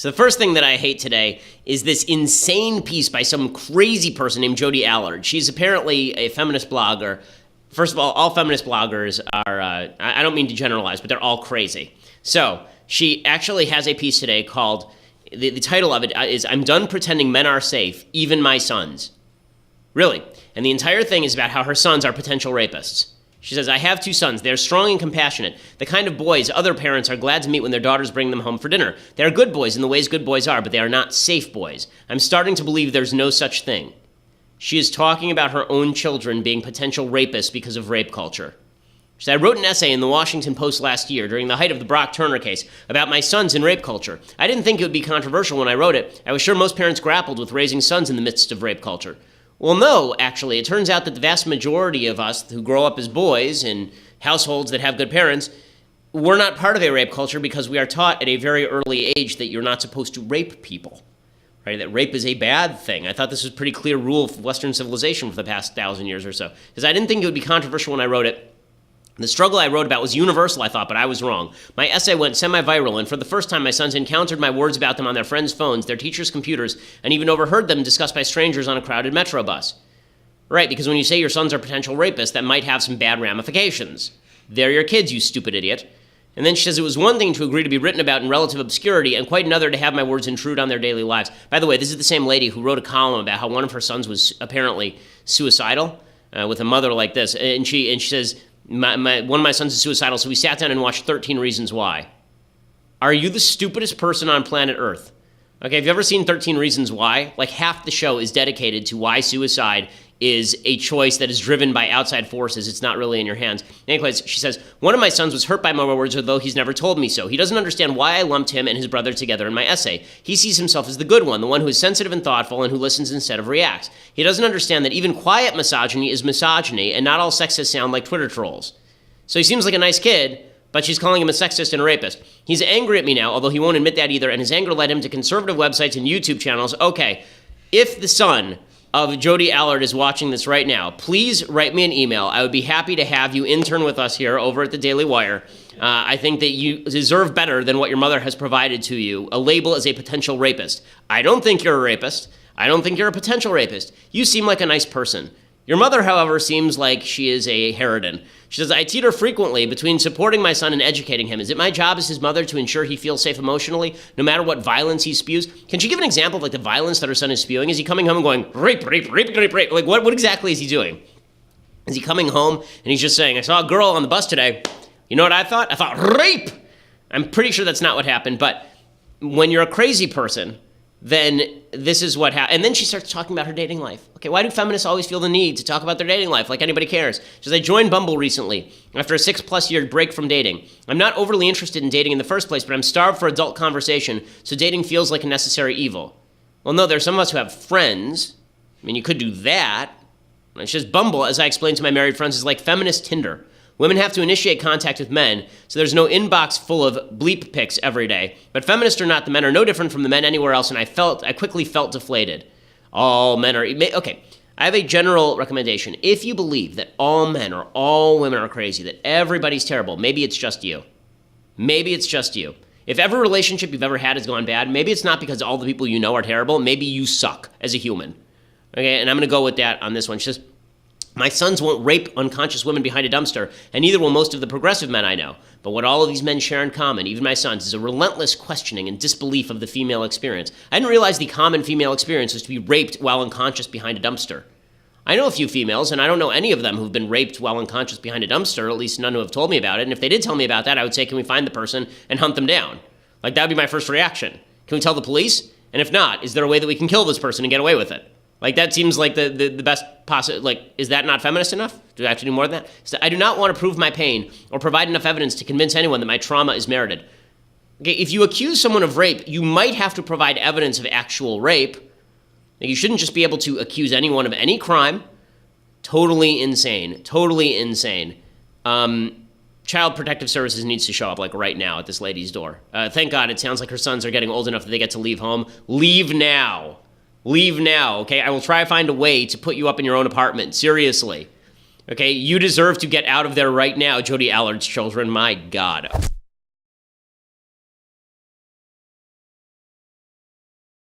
So the first thing that I hate today is this insane piece by some crazy person named Jodi Allard. She's apparently a feminist blogger. First of all feminist bloggers are, I don't mean to generalize, but they're all crazy. So she actually has a piece today called, the title of it is, "I'm done pretending men are safe, even my sons." Really. And the entire thing is about how her sons are potential rapists. She says, "I have 2 sons. They're strong and compassionate, the kind of boys other parents are glad to meet when their daughters bring them home for dinner. They are good boys in the ways good boys are, but they are not safe boys. I'm starting to believe there's no such thing." She is talking about her own children being potential rapists because of rape culture. She said, "I wrote an essay in the Washington Post last year during the height of the Brock Turner case about my sons in rape culture. I didn't think it would be controversial when I wrote it. I was sure most parents grappled with raising sons in the midst of rape culture." Well, no, actually. It turns out that the vast majority of us who grow up as boys in households that have good parents, we're not part of a rape culture because we are taught at a very early age that you're not supposed to rape people, right? That rape is a bad thing. I thought this was a pretty clear rule of Western civilization for the past 1,000 years or so. Because I didn't think it would be controversial when I wrote it. The struggle I wrote about was universal, I thought, but I was wrong. My essay went semi-viral, and for the first time, my sons encountered my words about them on their friends' phones, their teachers' computers, and even overheard them discussed by strangers on a crowded metro bus. Right, because when you say your sons are potential rapists, that might have some bad ramifications. They're your kids, you stupid idiot. And then she says, "It was one thing to agree to be written about in relative obscurity, and quite another to have my words intrude on their daily lives." By the way, this is the same lady who wrote a column about how one of her sons was apparently suicidal, with a mother like this. And she says, one of my sons is suicidal, so we sat down and watched 13 Reasons Why. Are you the stupidest person on planet Earth? Okay, have you ever seen 13 Reasons Why? Like half the show is dedicated to why suicide is a choice that is driven by outside forces. It's not really in your hands. Anyways, she says, "One of my sons was hurt by my words, although he's never told me so. He doesn't understand why I lumped him and his brother together in my essay. He sees himself as the good one, the one who is sensitive and thoughtful and who listens instead of reacts. He doesn't understand that even quiet misogyny is misogyny, and not all sexists sound like Twitter trolls." So he seems like a nice kid, but she's calling him a sexist and a rapist. "He's angry at me now, although he won't admit that either, and his anger led him to conservative websites and YouTube channels." Okay, if the son of Jodi Allard is watching this right now, please write me an email. I would be happy to have you intern with us here over at the Daily Wire. I think that you deserve better than what your mother has provided to you, a label as a potential rapist. I don't think you're a rapist. I don't think you're a potential rapist. You seem like a nice person. Your mother, however, seems like she is a harridan. She says, "I teeter frequently between supporting my son and educating him. Is it my job as his mother to ensure he feels safe emotionally, no matter what violence he spews?" Can she give an example of like the violence that her son is spewing? Is he coming home and going, "Rape, rape, rape, rape, rape"? Like what exactly is he doing? Is he coming home and he's just saying, "I saw a girl on the bus today. You know what I thought? I thought rape." I'm pretty sure that's not what happened, but when you're a crazy person, then this is what happened. And then she starts talking about her dating life. Okay, why do feminists always feel the need to talk about their dating life like anybody cares? She says, "I joined Bumble recently after a 6+ year break from dating. I'm not overly interested in dating in the first place, but I'm starved for adult conversation, so dating feels like a necessary evil." Well, no, there's some of us who have friends. I mean, you could do that. And she says, "Bumble, as I explained to my married friends, is like feminist Tinder. Women have to initiate contact with men, so there's no inbox full of bleep pics every day. But feminists or not, the men are no different from the men anywhere else, and I quickly felt deflated. All men are..." Okay, I have a general recommendation. If you believe that all men or all women are crazy, that everybody's terrible, maybe it's just you. Maybe it's just you. If every relationship you've ever had has gone bad, maybe it's not because all the people you know are terrible. Maybe you suck as a human. Okay, and I'm going to go with that on this one. She says, "My sons won't rape unconscious women behind a dumpster, and neither will most of the progressive men I know. But what all of these men share in common, even my sons, is a relentless questioning and disbelief of the female experience. I didn't realize the common female experience was to be raped while unconscious behind a dumpster. I know a few females, and I don't know any of them who've been raped while unconscious behind a dumpster, at least none who have told me about it. And if they did tell me about that, I would say, can we find the person and hunt them down? Like, that would be my first reaction. Can we tell the police? And if not, is there a way that we can kill this person and get away with it? Like, that seems like the best possible, like, is that not feminist enough? Do I have to do more than that? So I do not want to prove my pain or provide enough evidence to convince anyone that my trauma is merited. Okay, if you accuse someone of rape, you might have to provide evidence of actual rape. Like, you shouldn't just be able to accuse anyone of any crime. Totally insane. Totally insane. Child Protective Services needs to show up, like, right now at this lady's door. Thank God, it sounds like her sons are getting old enough that they get to leave home. Leave now. Leave now, okay? I will try to find a way to put you up in your own apartment. Seriously. Okay? You deserve to get out of there right now, Jodi Allard's children. My God.